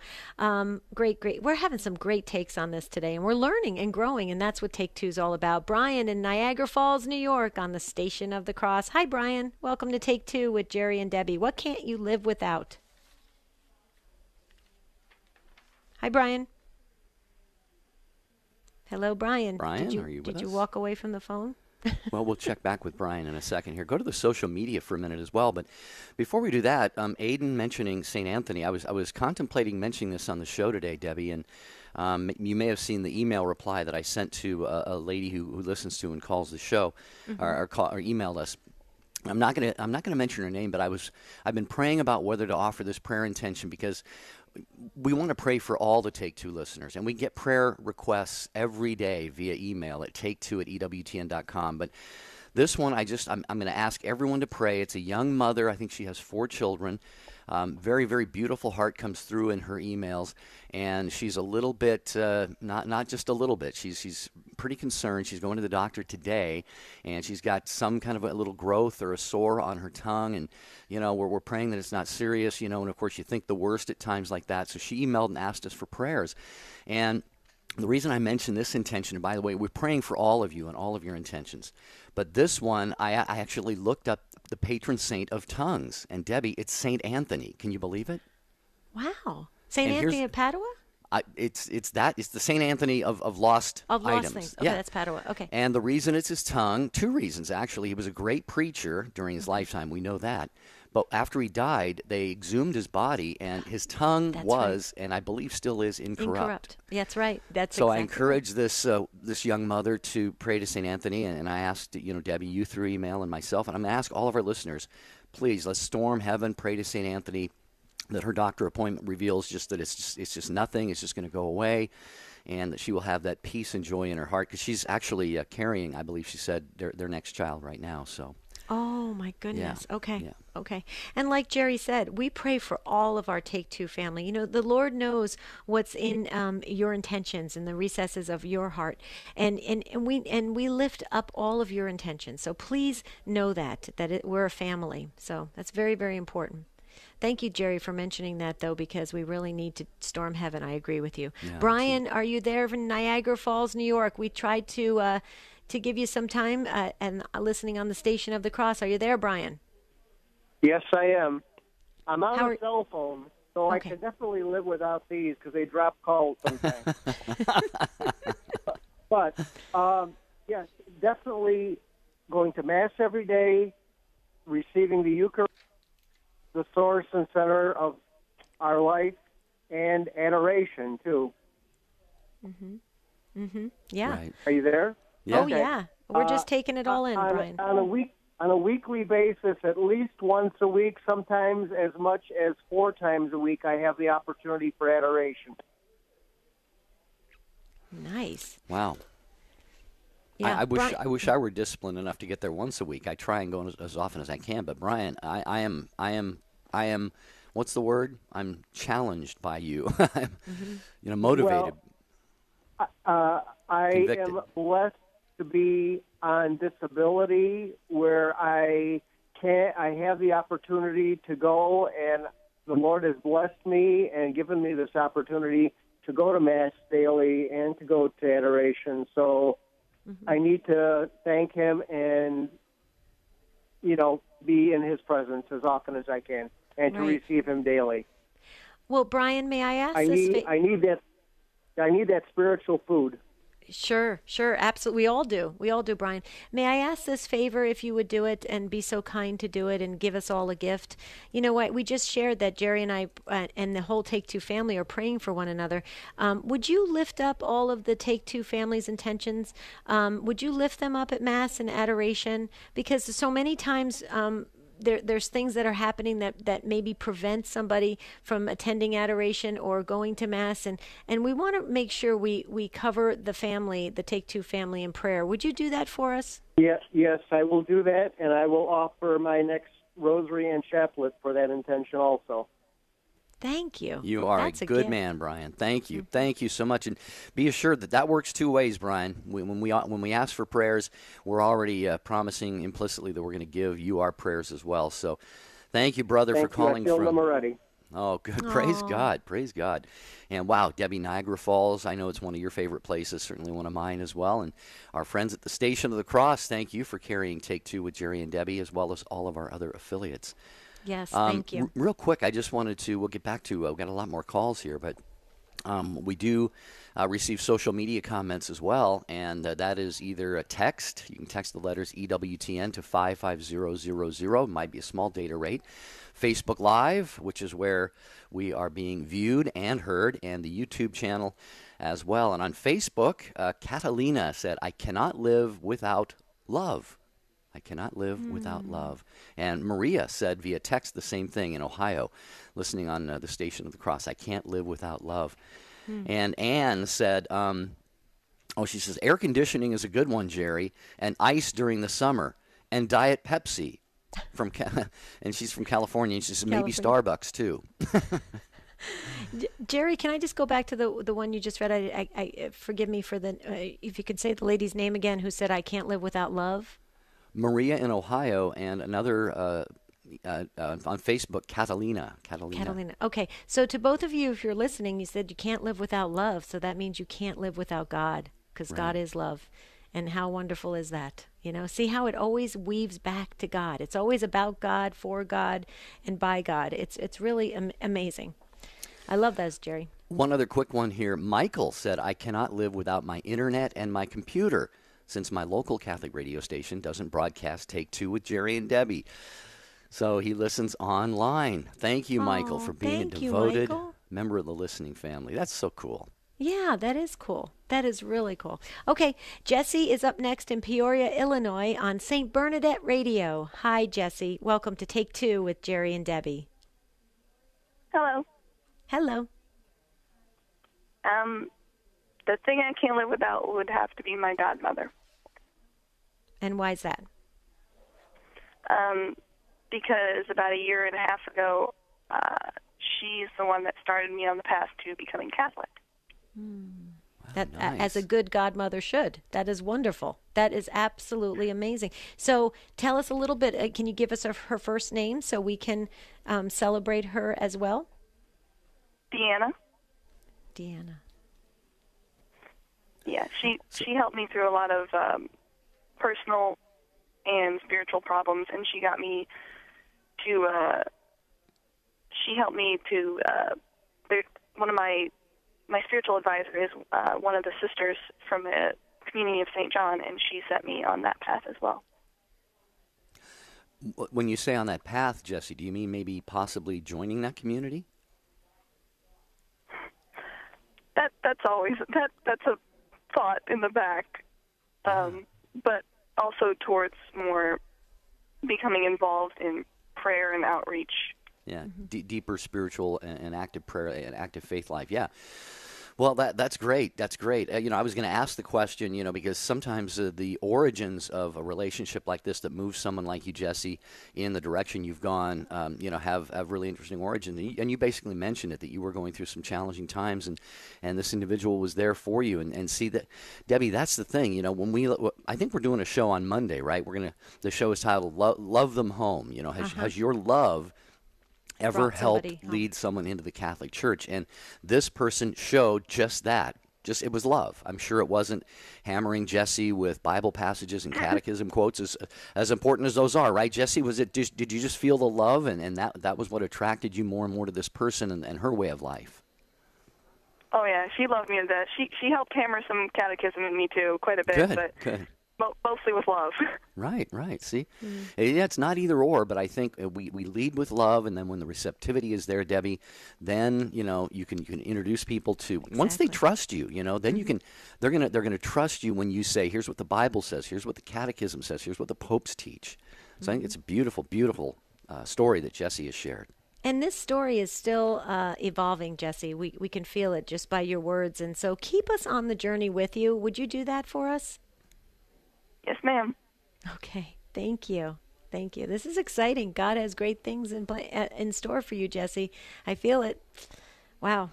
Great. We're having some great takes on this today, and we're learning and growing, and that's what Take Two's all about. Brian in Niagara Falls, New York, on the Station of the Cross. Hi, Brian. Welcome to Take Two with Jerry and Debbie. What can't you live without? Hi, Brian. Hello, Brian. Brian, did you, are you with Did you us? walk away from the phone? Well, we'll check back with Brian in a second here. Go to the social media for a minute as well. But before we do that, Aiden mentioning St. Anthony, I was contemplating mentioning this on the show today, Debbie, and you may have seen the email reply that I sent to a lady who listens to and calls the show, or emailed us. I'm not gonna mention her name, but I've been praying about whether to offer this prayer intention because we want to pray for all the Take Two listeners, and we get prayer requests every day via email at take2@ewtn.com. But this one, I'm going to ask everyone to pray. It's a young mother. I think she has 4 children. Very, very beautiful heart comes through in her emails, and she's a little bit, not just a little bit. She's pretty concerned. She's going to the doctor today, and she's got some kind of a little growth or a sore on her tongue, and we're praying that it's not serious. And of course you think the worst at times like that. So she emailed and asked us for prayers, and the reason I mentioned this intention, and by the way, we're praying for all of you and all of your intentions. But this one, I actually looked up the patron saint of tongues. And Debbie, it's St. Anthony. Can you believe it? Wow. St. And Anthony of Padua? It's the St. Anthony of lost Of lost items. things. Okay, that's Padua. Okay. And the reason it's his tongue, 2 reasons actually. He was a great preacher during his lifetime. We know that. But after he died, they exhumed his body, and his tongue was, and I believe still is, incorrupt. That's right. That's so exactly I encourage this young mother to pray to St. Anthony, and I asked Debbie, you through email, and myself, and I'm going to ask all of our listeners, please, let's storm heaven, pray to St. Anthony, that her doctor appointment reveals just that it's just nothing, it's just going to go away, and that she will have that peace and joy in her heart, because she's actually carrying, I believe she said, their next child right now. So Oh, my goodness. Yeah. Okay. Yeah. Okay. And like Jerry said, we pray for all of our Take Two family. You know, the Lord knows what's in your intentions and the recesses of your heart. And we lift up all of your intentions. So please know we're a family. So that's very, very important. Thank you, Jerry, for mentioning that, though, because we really need to storm heaven. I agree with you. Yeah, Brian, are you there from Niagara Falls, New York? We tried to give you some time and listening on the Station of the Cross. Are you there, Brian? Yes, I am. I'm on How a are- cell phone, so I Okay. can definitely live without these because they drop calls sometimes. But, yes, definitely going to Mass every day, receiving the Eucharist, the source and center of our life, and adoration, too. Yeah. Right. Are you there? Yeah. Oh, yeah. We're just taking it all in, on, Brian. On a weekly basis, at least once a week, sometimes as much as 4 times a week, I have the opportunity for adoration. Nice. Wow. Yeah, I wish I were disciplined enough to get there once a week. I try and go as often as I can. But Brian, I am. What's the word? I'm challenged by you. I'm, motivated. Well, I Convicted. am blessed to be on disability where I have the opportunity to go, and the Lord has blessed me and given me this opportunity to go to Mass daily and to go to adoration. So I need to thank Him and, be in His presence as often as I can and to Right. receive Him daily. Well, Brian, may I ask I this? need that spiritual food. Sure, absolutely. We all do, Brian. May I ask this favor, if you would do it and be so kind to do it and give us all a gift? You know what? We just shared that Jerry and I and the whole Take Two family are praying for one another. Would you lift up all of the Take Two family's intentions? Would you lift them up at Mass and adoration? Because so many times there's things that are happening that maybe prevent somebody from attending adoration or going to Mass, and we want to make sure we cover the family, the Take Two family, in prayer. Would you do that for us? Yes, I will do that, and I will offer my next rosary and chaplet for that intention also. Thank you. You are That's a good gift. man, Brian. Thank you. Thank you so much. And be assured that works two ways, Brian. When we ask for prayers, we're already promising implicitly that we're going to give you our prayers as well. So thank you, brother, for calling I feel from. them already. Oh, good. Praise God. Praise God. And wow, Debbie, Niagara Falls, I know it's one of your favorite places, certainly one of mine as well. And our friends at the Station of the Cross, thank you for carrying Take Two with Jerry and Debbie, as well as all of our other affiliates. Yes, thank you. Real quick, I just wanted to, we'll get back to, we've got a lot more calls here, but we do receive social media comments as well, and that is either a text. You can text the letters EWTN to 55000. It might be a small data rate. Facebook Live, which is where we are being viewed and heard, and the YouTube channel as well. And on Facebook, Catalina said, I cannot live without love. I cannot live without love. And Maria said via text the same thing in Ohio, listening on the Station of the Cross. I can't live without love. And Anne said, she says, air conditioning is a good one, Jerry, and ice during the summer, and Diet Pepsi. And she's from California, and she says, maybe Starbucks, too. Jerry, can I just go back to the one you just read? I forgive me for if you could say the lady's name again who said, I can't live without love. Maria in Ohio, and another on Facebook, Catalina. Okay, so to both of you, if you're listening, you said you can't live without love, so that means you can't live without God, because God is love. And how wonderful is that? See how it always weaves back to God. It's always about God, for God, and by God. It's really amazing. I love those, Jerry. One other quick one here. Michael said, I cannot live without my internet and my computer, since my local Catholic radio station doesn't broadcast Take Two with Jerry and Debbie. So he listens online. Thank you, Michael, for being a devoted member of the listening family. That's so cool. Yeah, that is cool. That is really cool. Okay, Jesse is up next in Peoria, Illinois on St. Bernadette Radio. Hi, Jesse. Welcome to Take Two with Jerry and Debbie. Hello. Hello. The thing I can't live without would have to be my godmother. And why is that? because about a year and a half ago, she's the one that started me on the path to becoming Catholic. That nice. As a good godmother should. That is wonderful. That is absolutely amazing. So tell us a little bit. Can you give us her first name so we can celebrate her as well? Deanna. Yeah, she helped me through a lot of personal and spiritual problems, and she got me to. She helped me to. One of my spiritual advisor is one of the sisters from the Community of St. John, and she set me on that path as well. When you say on that path, Jesse, do you mean maybe possibly joining that community? That's always that's a thought in the back, but also towards more becoming involved in prayer and outreach. Yeah, deeper spiritual and active prayer and active faith life. Yeah. Well, that's great. That's great. I was going to ask the question, because sometimes the origins of a relationship like this that moves someone like you, Jesse, in the direction you've gone, have really interesting origins. And you basically mentioned it, that you were going through some challenging times, and this individual was there for you. And see that, Debbie, that's the thing. When I think we're doing a show on Monday, right? The show is titled "Love Them Home." Has your love ever helped lead someone into the Catholic Church? And this person showed just that. It was love. I'm sure it wasn't hammering Jesse with Bible passages and catechism quotes, as important as those are, right, Jesse? Did you just feel the love, and that was what attracted you more and more to this person and her way of life? Oh yeah, she loved me to death. She helped hammer some catechism in me too, quite a bit. Good. Mostly with love. Right. See? Yeah, it's not either or, but I think we lead with love, and then when the receptivity is there, Debbie, then, you can introduce people to, once they trust you, then they're going to trust you when you say, here's what the Bible says, here's what the catechism says, here's what the popes teach. So I think it's a beautiful, beautiful story that Jesse has shared. And this story is still evolving, Jesse. We can feel it just by your words. And so keep us on the journey with you. Would you do that for us? Yes, ma'am. Okay. Thank you. This is exciting. God has great things in store for you, Jesse. I feel it. Wow.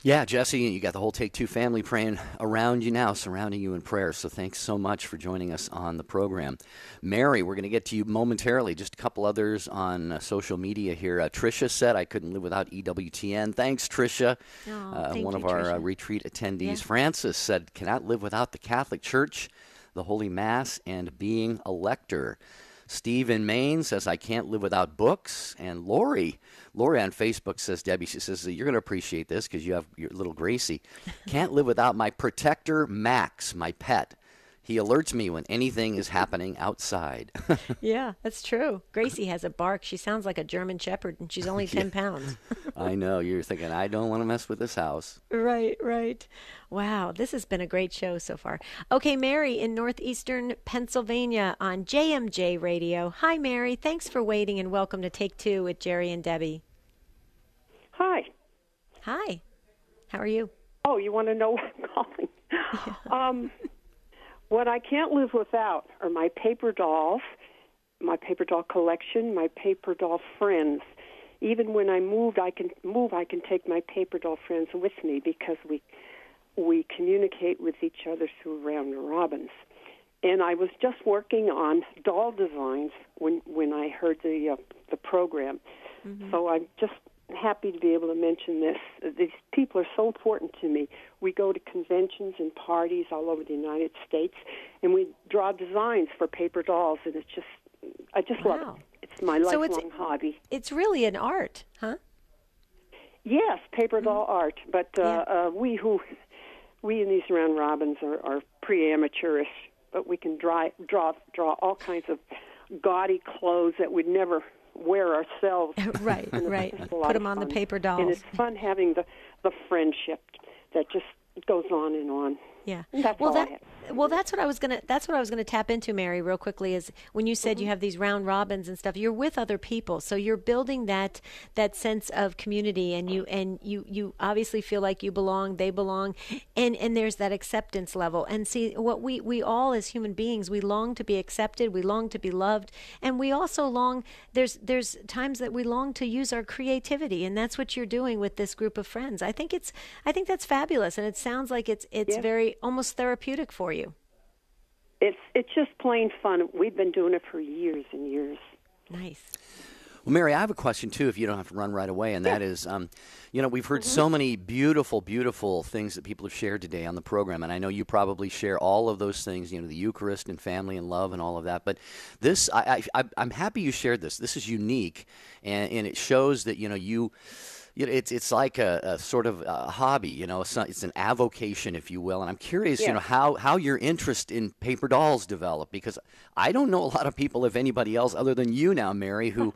Yeah, Jesse, you got the whole Take Two family praying around you now, surrounding you in prayer. So thanks so much for joining us on the program. Mary, we're going to get to you momentarily. Just a couple others on social media here. Tricia said, I couldn't live without EWTN. Thanks, Tricia. One of our retreat attendees. Yeah. Francis said, cannot live without the Catholic Church, the Holy Mass, and being a lector. Steve in Maine says, I can't live without books. And Lori on Facebook says, Debbie, she says, you're going to appreciate this because you have your little Gracie. Can't live without my protector, Max, my pet. He alerts me when anything is happening outside. Yeah, that's true. Gracie has a bark. She sounds like a German Shepherd, and she's only 10 pounds. I know. You're thinking, I don't want to mess with this house. Right. Wow, this has been a great show so far. Okay, Mary in northeastern Pennsylvania on JMJ Radio. Hi, Mary. Thanks for waiting, and welcome to Take Two with Jerry and Debbie. Hi. How are you? Oh, you want to know what I'm calling? Yeah. What I can't live without are my paper dolls, my paper doll collection, my paper doll friends. Even when I can take my paper doll friends with me because we communicate with each other through round robins. And I was just working on doll designs when I heard the program. Mm-hmm. So I'm just happy to be able to mention this. These people are so important to me. We go to conventions and parties all over the United States, and we draw designs for paper dolls, and I just love it. It's my lifelong hobby. It's really an art, huh? Yes, paper doll art. But we in these round robins are pre-amateurish, but we can draw all kinds of gaudy clothes that we'd never wear ourselves. Right. Put them on the paper dolls. And it's fun having the friendship that just goes on and on. Yeah. And that's all I have. Well, that's what I was gonna tap into, Mary, real quickly. Is when you said you have these round robins and stuff. You're with other people, so you're building that sense of community, and you obviously feel like you belong, they belong, and there's that acceptance level. And see, what we all as human beings, we long to be accepted, we long to be loved, and we also long. There's times that we long to use our creativity, and that's what you're doing with this group of friends. I think that's fabulous, and it sounds like it's very almost therapeutic for you. It's just plain fun. We've been doing it for years and years. Nice. Well, Mary, I have a question, too, if you don't have to run right away, and that is, we've heard so many beautiful, beautiful things that people have shared today on the program, and I know you probably share all of those things, the Eucharist and family and love and all of that, but this, I'm happy you shared this. This is unique, and it shows that, it's like a sort of a hobby, it's an avocation, if you will. And I'm curious, how your interest in paper dolls developed, because I don't know a lot of people, if anybody else, other than you now, Mary, who,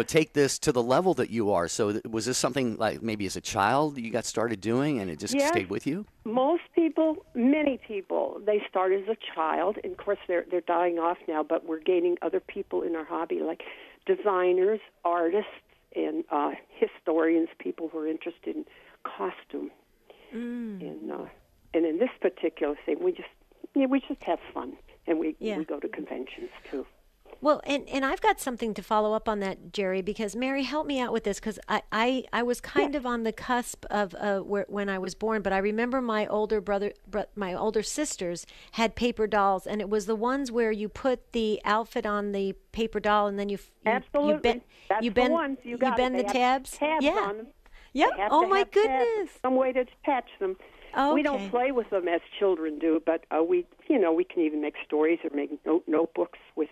take this to the level that you are. So was this something like maybe as a child you got started doing and it just stayed with you? Many people, they start as a child. And of course, they're dying off now, but we're gaining other people in our hobby, like designers, artists, and historians, people who are interested in costume, and in this particular thing, we just have fun, and we go to conventions too. Well, and I've got something to follow up on that, Jerry, because Mary, help me out with this, because I was kind of on the cusp of when I was born, but I remember my older sisters had paper dolls, and it was the ones where you put the outfit on the paper doll, and then you bend the tabs. Tabs on them. Yeah. Oh my goodness. Tabs, some way to attach them. Okay. We don't play with them as children do, but we can even make stories or make notebooks with.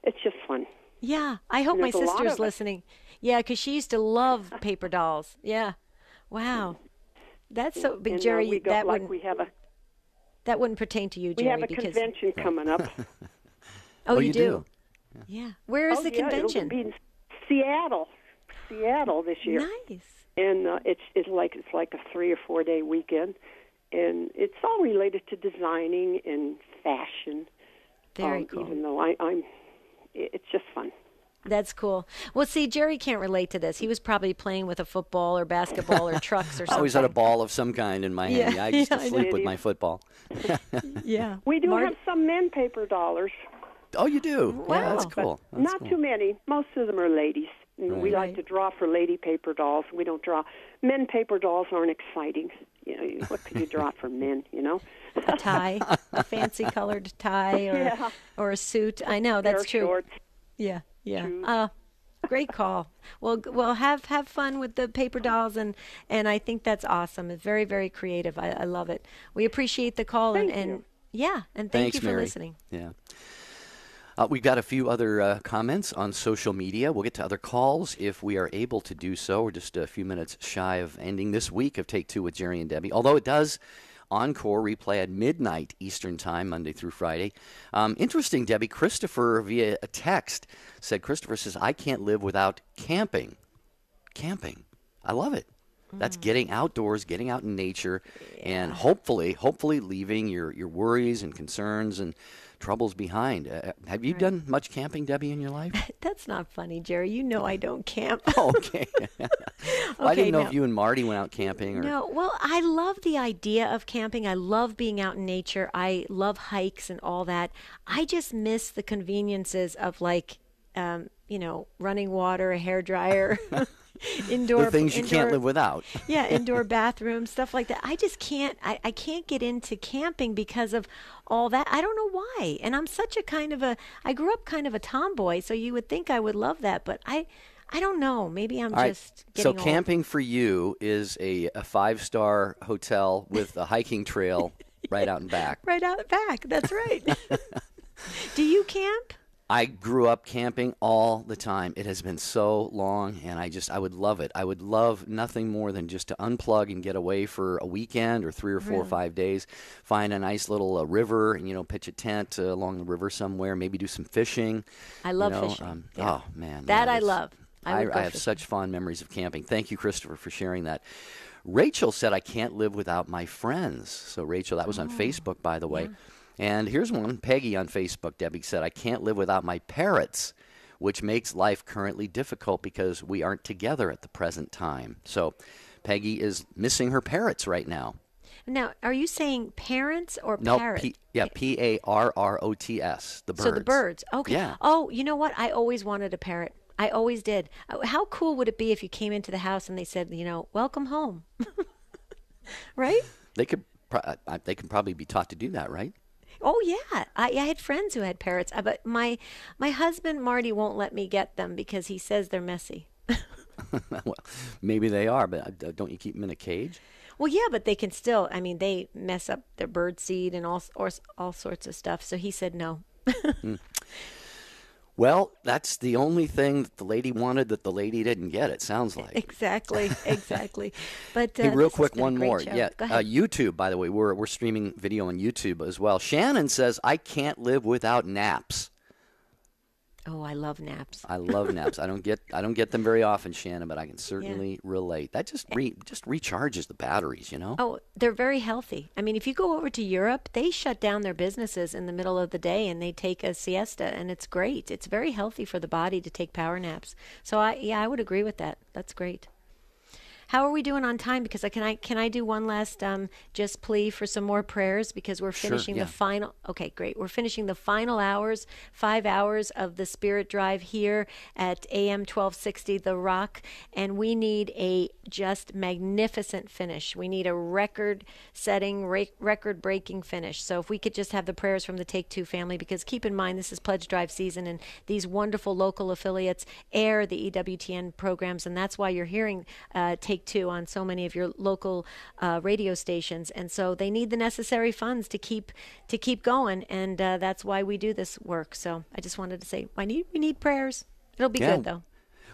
It's just fun. Yeah, I hope my sister's listening. Yeah, because she used to love paper dolls. Yeah, wow, that's so big, Jerry. That wouldn't pertain to you, Jerry. We have a because convention coming up. Oh, you do? Yeah. Where is the convention? It'll be in Seattle this year. Nice. And it's like a 3 or 4 day weekend, and it's all related to designing and fashion. Very cool. Even though it's just fun. That's cool. Well, see, Jerry can't relate to this. He was probably playing with a football or basketball or trucks or something. I always had a ball of some kind in my hand. I used to sleep with my football. Yeah. We do have some men paper dollars. Oh, you do? Wow. Yeah, that's cool. Not too many. Most of them are ladies. Right. We like to draw for lady paper dolls. We don't draw. Men paper dolls aren't exciting. What could you draw for men, A tie, a fancy colored tie or a suit. I know, that's true. Shorts. Yeah. Great call. Well, have fun with the paper dolls, and I think that's awesome. It's very, very creative. I love it. We appreciate the call, and thank you for Mary. listening. Yeah. We've got a few other comments on social media. We'll get to other calls if we are able to do so. We're just a few minutes shy of ending this week of Take Two with Jerry and Debbie, although it does encore replay at midnight Eastern Time, Monday through Friday. Interesting, Debbie. Christopher, via a text, Christopher says, I can't live without camping. Camping. I love it. That's getting outdoors, getting out in nature, and hopefully leaving your worries and concerns and troubles behind. Have you done much camping, Debbie, in your life? That's not funny, Jerry. You know I don't camp. Okay. I didn't know if you and Marty went out camping. No, well, I love the idea of camping. I love being out in nature. I love hikes and all that. I just miss the conveniences of running water, a hairdryer, indoor. The things you can't live without. Yeah, indoor bathrooms, stuff like that. I just can't. I can't get into camping because of all that. I don't know why. And I'm such a I grew up kind of a tomboy, so you would think I would love that, but I don't know. Maybe I'm just getting old. So camping for you is a 5-star hotel with a hiking trail right out and back. Right out back. That's right. Do you camp? I grew up camping all the time. It has been so long, and I would love it. I would love nothing more than just to unplug and get away for a weekend or 3 or 4 or 5 days, find a nice little river and, pitch a tent along the river somewhere, maybe do some fishing. I love fishing. Yeah. Oh, man. That I love. I have such fond memories of camping. Thank you, Christopher, for sharing that. Rachel said, I can't live without my friends. So, Rachel, that was on Facebook, by the way. And here's one. Peggy on Facebook, Debbie, said, I can't live without my parrots, which makes life currently difficult because we aren't together at the present time. So, Peggy is missing her parrots right now. Now, are you saying parents or No, parrot? Parrots, the birds. So the birds. Okay. Yeah. Oh, you know what? I always wanted a parrot. I always did. How cool would it be if you came into the house and they said, welcome home? Right? They can probably be taught to do that, right? Oh, yeah. I had friends who had parrots, but my husband, Marty, won't let me get them because he says they're messy. Well, maybe they are, but don't you keep them in a cage? Well, yeah, but they can still, they mess up their bird seed and all sorts of stuff. So he said no. Well, that's the only thing that the lady wanted that the lady didn't get, it sounds like. Exactly. But hey, real quick, this has been one a great more. show. Yeah, Go ahead. YouTube, by the way, we're streaming video on YouTube as well. Shannon says, I can't live without naps. Oh, I love naps. I love naps. I don't get them very often, Shannon, but I can certainly relate. That just recharges the batteries, Oh, they're very healthy. If you go over to Europe, they shut down their businesses in the middle of the day and they take a siesta, and it's great. It's very healthy for the body to take power naps. So I would agree with that. That's great. How are we doing on time? Because can I do one last just plea for some more prayers, because we're finishing the final. Okay, great. We're finishing the final 5 hours of the Spirit Drive here at AM 1260 The Rock, and we need a just magnificent finish. We need a record-setting, record-breaking finish. So if we could just have the prayers from the Take Two family, because keep in mind this is Pledge Drive season, and these wonderful local affiliates air the EWTN programs, and that's why you're hearing Take Two on so many of your local radio stations, and so they need the necessary funds to keep going, and that's why we do this work. So I just wanted to say we need prayers. It'll be good though.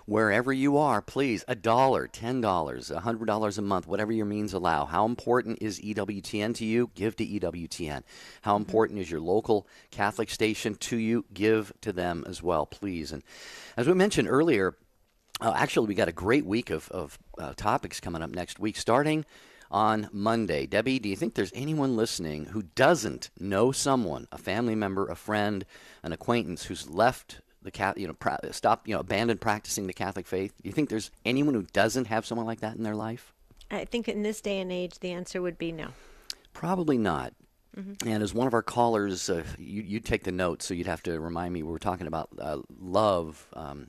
Wherever you are, please, $1, $10, $100 a month, whatever your means allow. How important is EWTN to you? Give to EWTN. How important is your local Catholic station to you? Give to them as well, please. And as we mentioned earlier, actually, we got a great week of topics coming up next week, starting on Monday. Debbie, do you think there's anyone listening who doesn't know someone, a family member, a friend, an acquaintance who's left the abandoned practicing the Catholic faith? Do you think there's anyone who doesn't have someone like that in their life? I think in this day and age, the answer would be no. Probably not. And as one of our callers, you take the notes, so you'd have to remind me. We were talking about love.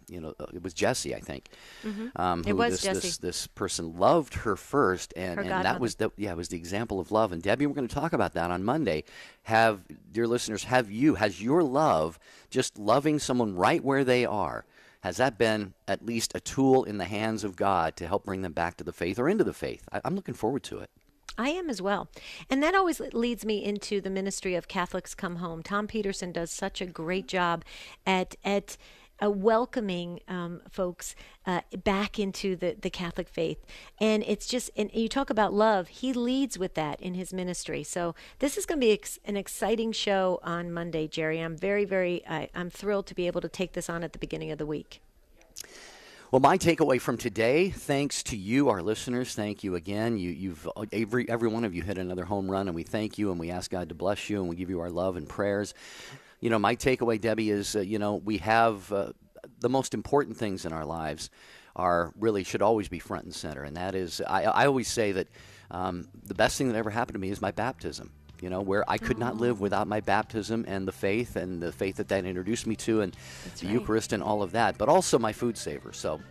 It was Jessie, I think. It was Jessie. This person loved her first, and that was it was the example of love. And Debbie, we're going to talk about that on Monday. Dear listeners, has your love, just loving someone right where they are, has that been at least a tool in the hands of God to help bring them back to the faith or into the faith? I'm looking forward to it. I am as well. And that always leads me into the ministry of Catholics Come Home. Tom Peterson does such a great job at welcoming folks back into the Catholic faith. And it's just, and you talk about love, he leads with that in his ministry. So this is going to be an exciting show on Monday, Jerry. I'm I'm thrilled to be able to take this on at the beginning of the week. Well, my takeaway from today, thanks to you, our listeners, thank you again. Every one of you hit another home run, and we thank you, and we ask God to bless you, and we give you our love and prayers. My takeaway, Debbie, is, we have the most important things in our lives should always be front and center, and that is, I always say that the best thing that ever happened to me is my baptism. Where I could not live without my baptism and the faith that introduced me to, and the Eucharist and all of that, but also my food saver. So,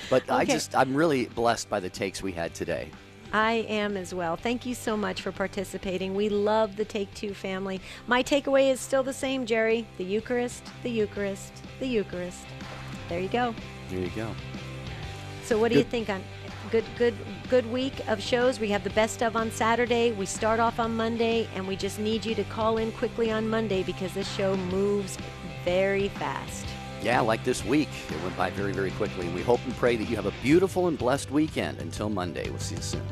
but okay. I'm really blessed by the takes we had today. I am as well. Thank you so much for participating. We love the Take Two family. My takeaway is still the same, Jerry. The Eucharist, the Eucharist, the Eucharist. There you go. There you go. So what do you think on good week of shows? We have the best of on Saturday. We start off on Monday, and we just need you to call in quickly on Monday because this show moves very fast. Yeah, like this week. It went by very, very quickly. And we hope and pray that you have a beautiful and blessed weekend. Until Monday, we'll see you soon.